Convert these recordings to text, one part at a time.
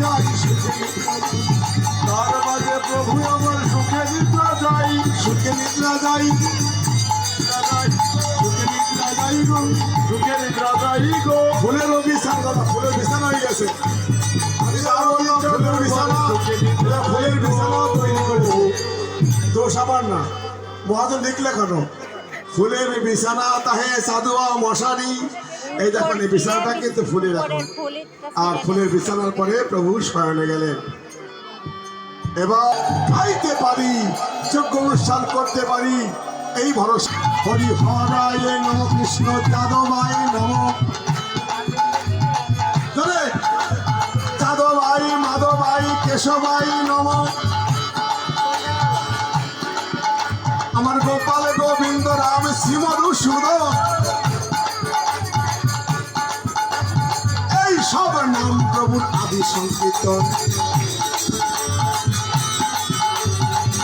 যাই সুখে নিদ্রা যাই, তার মাঝে প্রভু আমার সুখে নিদ্রা যাই, সুখে নিদ্রা যাই, সুখে নিদ্রা যাই গো, সুখে নিদ্রা যাই গো। ফুলের বিছানা দাদা, ফুলের বিছানা হয়ে গেছে। আমি যা বললাম ফুলের বিছানা, এটা ফুলের বিছানা তৈরি করেছে, দোষ আমার না। মহাজন লিখলে কেন ফুলের বিছানা তাহে সাধুয়া মশারি, এই দেখুন এই বিছানাটা কিন্তু ফুলের এখন। আর ফুলের বিছানার পরে প্রভু শয়নে গেলেন। এবার খাইতে পারি, যোগ্য অনুষ্ঠান করতে পারি, এই ভরসা। হরি হরায় নম, কৃষ্ণ যাদবায় নম, যাদবাই মাধবাই কেশবাই নম, আমার গোপাল গোবিন্দ রাম শ্রী মধুসূদন, এই সব নাম প্রভুর আদি সংকীর্তন।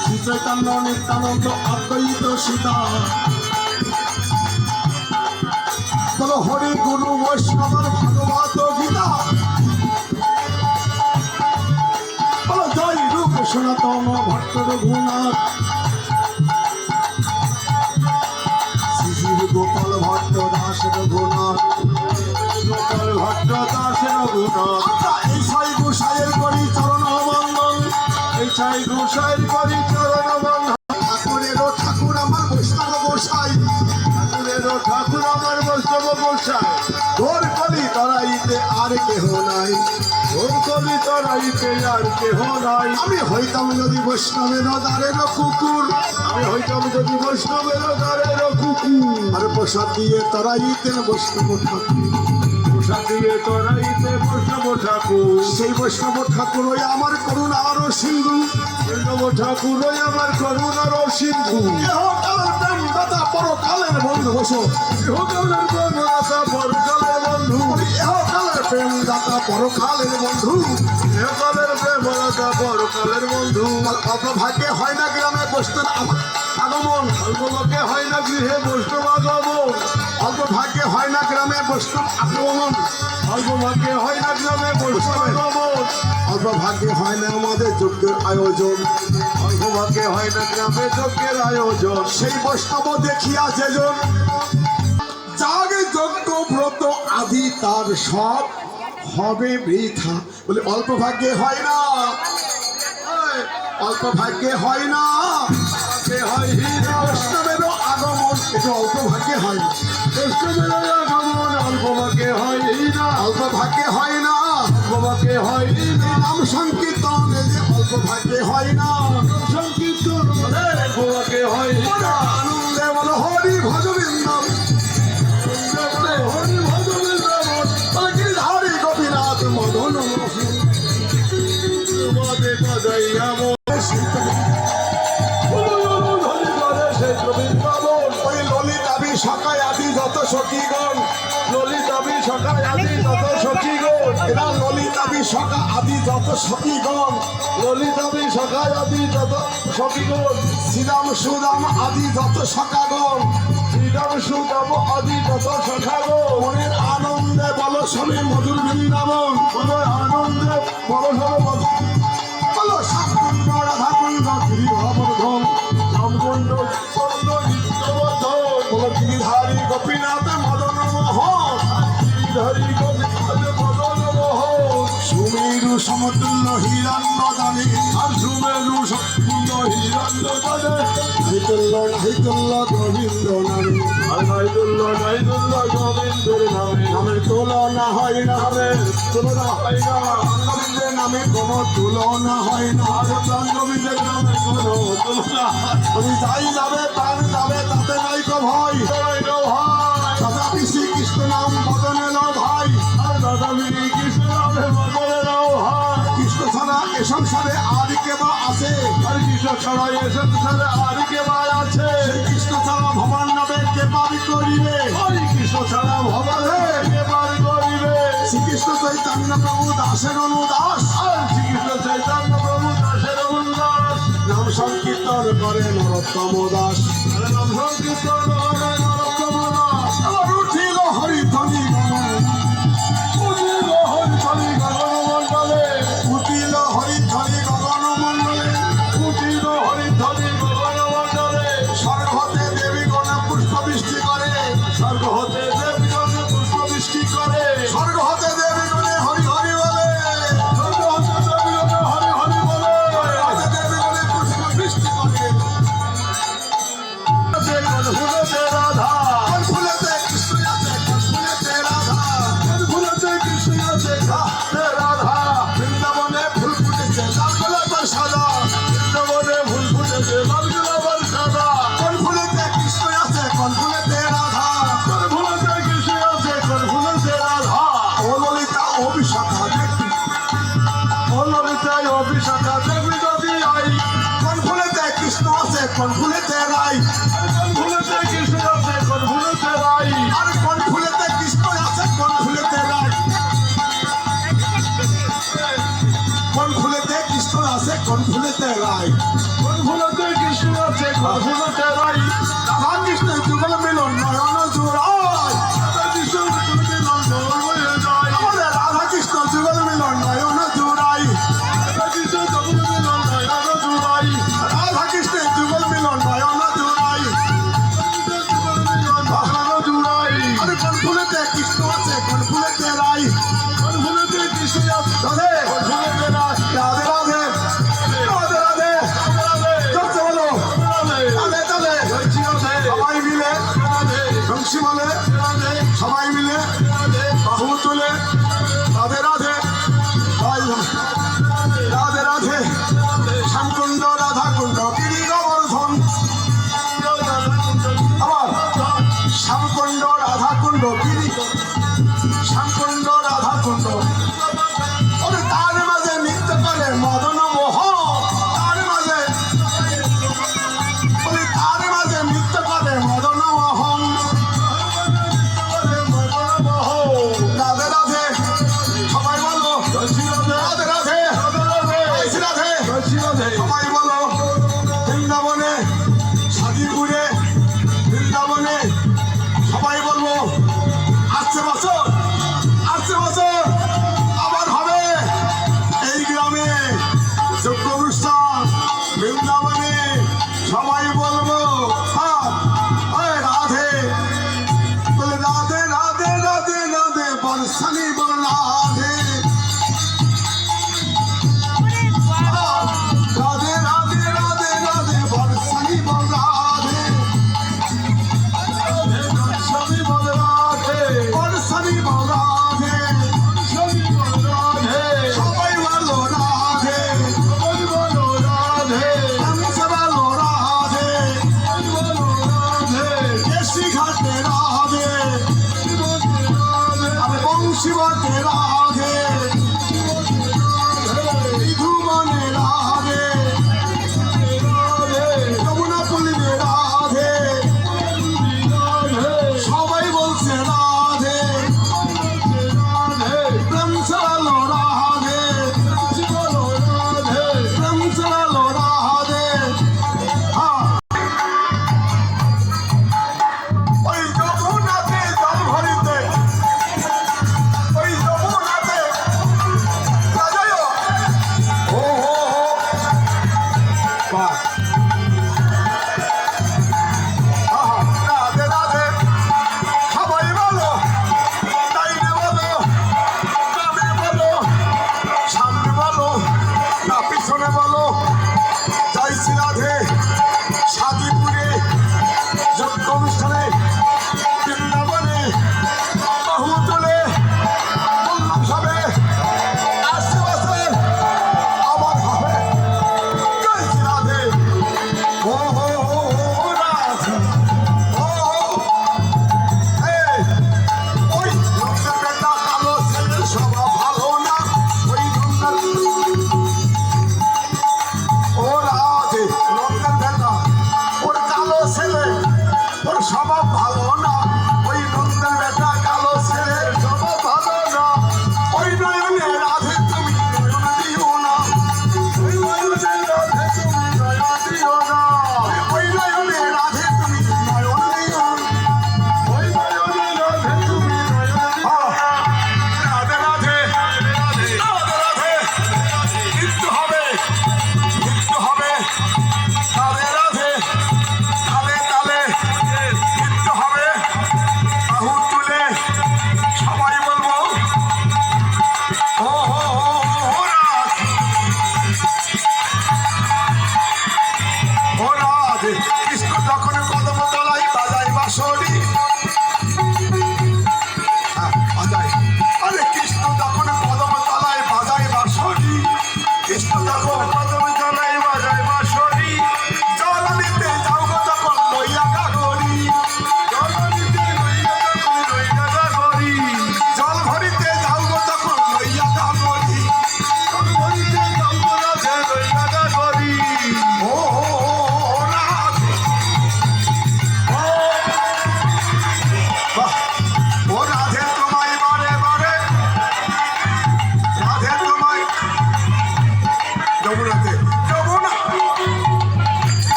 শ্রী চৈতন্য নিত্যানন্দ অদ্বৈত সীতা, বলো হরি গুরু বৈষ্ণবর ভগবত গীতা, বলো জয় রূপ সনাতন ভট্ট রঘুনাথ, শ্রী গোপাল ভট্ট দাস রঘুনাথ, গোপাল ভট্ট দাস রঘুনাথ। আমরা এই সাই গোসাইয়ের করি চরণ বন্দন, এই ছাই গোসাইয়ের করি চরণ বন্ধন, ঠাকুরেরও ঠাকুর আমার বৈষ্ণব গোসাই, ঠাকুরেরও ঠাকুর আমার বৈষ্ণব গোসাই। তোর কলি তরাইতে আর কেহ নাই, ওর কবি তরাইতে আর কেহ নাই। আমি হইতাম যদি বৈষ্ণবের দ্বারের কুকুর, আমি হইতাম যদি বৈষ্ণবের দ্বারের কুকুর, আর প্রসাদ দিয়ে তরাইতেন বৈষ্ণব ঠাকুর, প্রসাদ দিয়ে তরাইতে বৈষ্ণব ঠাকুর। সেই বৈষ্ণব ঠাকুর ওই আমার করুণার সিন্ধু, বৈষ্ণব ঠাকুর ওই আমার করুণার সিন্ধু। ইহকালের প্রেম দাতা পরকালের বন্ধু, বসো ইহকালের প্রেমদাতা পরকালের বন্ধু, ইহকালের প্রেম দাতা পরকালের বন্ধু। ইহকালের প্রেমদাতা পরকালের বন্ধু। অল্পভাগ্যে হয় না গ্রামে বৈষ্ণব আগমন, অল্পভাগ্যে হয় না গৃহে বৈষ্ণব আগমন, অল্পভাগ্যে হয় না গ্রামে বৈষ্ণব আগমন, অল্পভাগ্যে হয় না গ্রামে বৈষ্ণব আগমন, অল্পভাগ্যে হয় না আমাদের যজ্ঞের আয়োজন, অল্পভাগ্যে হয় না গ্রামে যজ্ঞের আয়োজন। সেই বৈষ্ণব দেখিয়া যেজন যাগে যজ্ঞ ব্রত আদি তার সব হবে বৃথা। বলে অল্প ভাগ্যে হয় না, অল্প ভাগ্যে হয় না, ভাগ্যে হয় হীরা, বৈষ্ণবেরও আগমন এটা অল্প ভাগ্যে হয় না, বৈষ্ণবের আগমন অল্পভাগ্যে হয় হীরা, অল্প ভাগ্যে হয় না, অল্পভাগ্যে হয় হীরা। নাম সংকীর্তন যে অল্প ভাগ্যে হয় না, সংকীর্তন অল্পভাগ্যে হয় হীরা। আনন্দে বলো হরি ভজবৃন্দ, হরি ভজনের নামন হরি গোপীনাথ মদন মোহন। তোমাদের বাজাইয়া মন, হরি করে সেই গোবিন্দাবন। ওই ললিতাবি সকায় আদি যত সখীগণ, ললিতাবি সখায় আদি তত সখীগণ, এরা ললিতাবি সকা আদি যত সখীগণ, ললিতাবি সখায় আদি তত সখীগণ, শ্রীরাম সুদাম আদি যত সখাগণ, শ্রীরাম সুদাম আদি তত সখাগণ। মনের আনন্দে বলো শোনে মধুর বৃন্দাবন, মনের আনন্দে পরশরে বলো শ্যামকুণ্ড রাধাকুণ্ড গিরিবর্ধন, রামকুণ্ড কুণ্ড নিত্যবর্ধন, বলো গিরিধারী গোপীনাথ মদন মোহন, গিরিধারী গোবিন্দ মদন মোহন। সুমেরু সমতুল্য হিরণ্য দানে, আর সুমেরু সম্পূর্ণ হিরণ্যদানে, নাহিতুল্য নাহিতুল্য গোবিন্দ নামে, আর নাইদুল্য গোবিন্দের নামে। নামের তুলনা হয় না, নামের তুলনা হয় না, গোবিন্দের নামে কোনো তুলনা হয় না, আর প্রাণ গোবিন্দের নামে কোনো তুলনা হয় না। তুমি যাই যাবে প্রাণ যাবে তাতে নাই তো ভয়, জয় গো ভাই, তথাপি শ্রীকৃষ্ণ নাম বদনে লো ভাই, আর দাদাবি কৃষ্ণ নামে বদলে নাও ভাই। কৃষ্ণ ছাড়া এ সংসারে আর কে বা আছে, আর কৃষ্ণ ছাড়া এ সংসারে আর কে বা আছে? সেই কৃষ্ণ ছাড়া ভগবান নামে কে পারি করিবে, ওই কৃষ্ণ ছাড়া ভগবানে কে পার করিবে? শ্রীকৃষ্ণ চৈতন্য প্রভু দাসের অনুদাস, আর শ্রীকৃষ্ণ চৈতন্য প্রভু দাসের উল্লাস, নাম সংকীর্তন করে নরোত্তম দাস, আর নাম সংকীর্তন করে নরোত্তম দাস। আবার উঠিল হরিধ্বনি গণ, উঠিল হরিধ্বনি গগনমণ্ডলে, ফুটেছে রাধা বৃন্দাবনে ফুল ফুটেছে লাল গোলাপের সাদা বৃন্দাবনে ফুল ফুটেছে লাল গোলাপের সাদা কোন ফুলেতে কৃষ্ণ আছে কোন ফুলেতে রাধা কোন ফুলেতে কৃষ্ণ আছে কোন ফুলেতে রাধা ও ললিতা ও বিশাখা দেখবি ও ললিতায় অভিশাখা দেবী যদি আই কোন ফুলেতে কৃষ্ণ আছে কোন ফুলেতে রাই কোন ফুলেতে কৃষ্ণ আছে কোন ফুলেতে রাই আর কোন ফুলেতে কৃষ্ণ আছে কোন ফুলেতে রাই কোন ফুলেতে কৃষ্ণ আছে কোন ফুলেতে রাই কোন ফুলেতে কৃষ্ণ আছে কোন ফুলেতে রাই রাধা কৃষ্ণ যুগল মিলন নয়ন জোড়ায় কৃষ্ণ মিলন জল হয়ে যায় আমাদের রাধা কৃষ্ণ যুগল মিলন নয়ন জোড়াই কৃষ্ণ জগৎ মিলন নয়ন জুড়াই রাধা কৃষ্ণের যুগল মিলন নয়ন জোড়াই নয়ন জুড়াই আরে কোন ফুলেতে কৃষ্ণ আছে কোন ফুলেতে রাই কোন ফুলেতে কৃষ্ণ আছে রাধে কোন ফুলেতে রাই রাধে রাধে রাধে রাধে রাধে জোরসে বলো রাধে রাধে রাধে জয় শ্রী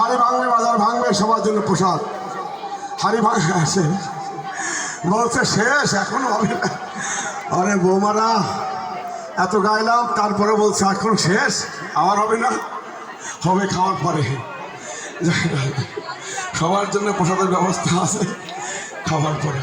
হাড়ি ভাঙবে, বাজার ভাঙবে, সবার জন্য প্রসাদ। হাড়ি ভাঙবে আসে, বলছে শেষ, এখনো হবে না। আরে বৌমারা এত গাইলাম, তারপরে বলছে এখন শেষ, আমার হবে না, হবে খাওয়ার পরে। সবার জন্য প্রসাদের ব্যবস্থা আছে, খাওয়ার পরে।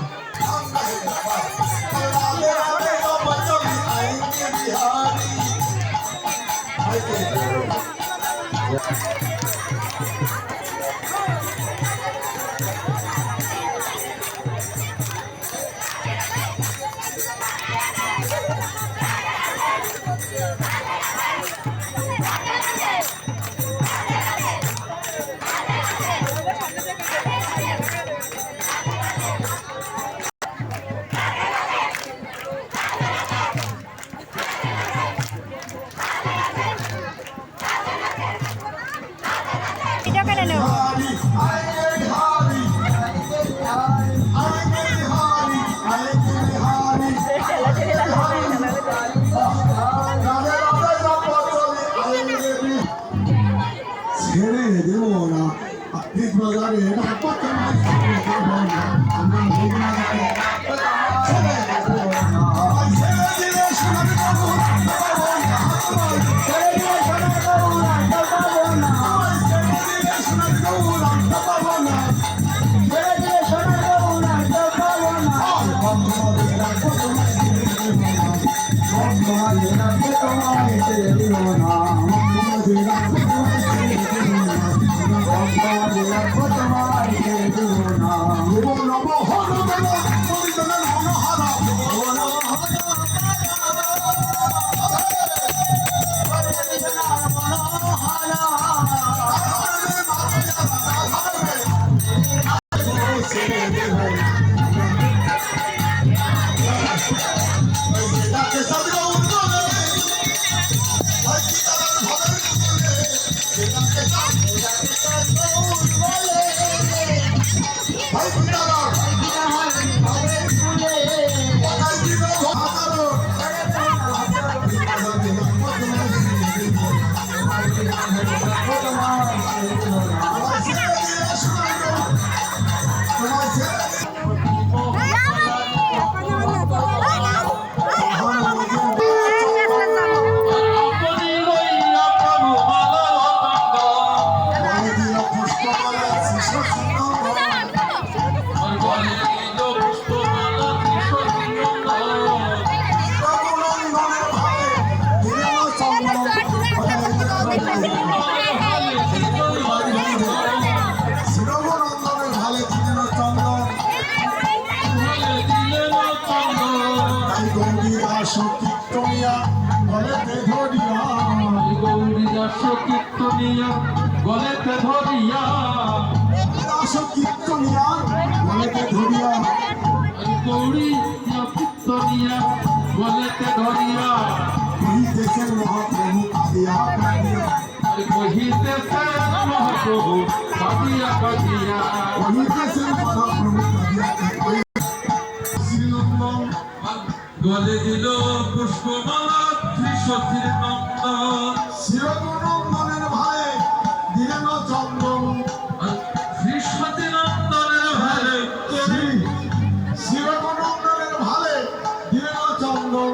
ছেড়ে দেবো না বাজারে গলেতে ধরিয়া গৌরী কীর্তনিয়া গলেতে ধরিয়া দেশের মহাপ্রভু কাঁদিয়া কাঁদিয়া কহিতেছেন মহাপ্রভু কাঁদিয়া কাঁদিয়া দেশের মহাপ্রভু কাঁদিয়া কাঁদিয়া শ্রীনন্দন গলে দিল পুষ্পমালা ত্রিশতীর নন্দন শিরগুনন্দনের ভাই দিলেন চন্দন ত্রিশতী নন্দনের ভারে শিরগুনন্দনের ভালে দিলেন চন্দন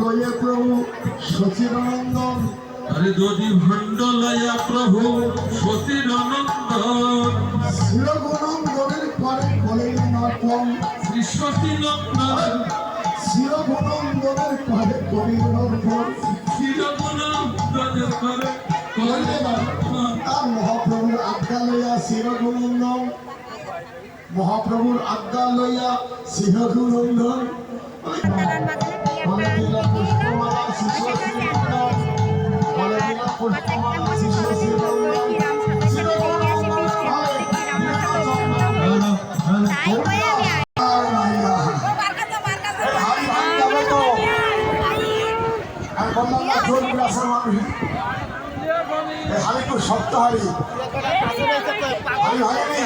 লয়ে প্রভু সচিদানন্দন আরে দধি ভণ্ড লয়া প্রভু সতীর নন্দন শিরগুনন্দনের পরে কলেন নর্তন ত্রিশতী নন্দন শিরগুনন্দনের পরে কলেন নর্তন চিরগুণান্তরের করে কলে আর মহাপ্রভুর আজ্ঞা লইয়া শিরগুনন্দন মহাপ্রভুর আজ্ঞা লইয়া শিরগুনন্দন বলে দিলা পুষ্পমালা শিষ্য শ্রীনন্দন বলে দিলা পুষ্পমালা শিষ্য শ্রীনন্দন শিরগুনন্দনের ভাই শক্ত হাড়ি হাড়ি ভাঙেনি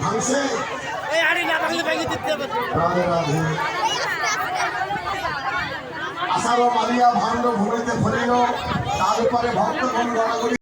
ভাঙছে রাধে রাধে আষাঢ় মারিয়া ভাণ্ড ভূমিতে ফেলিল তার উপরে ভক্তগণ গণাগণি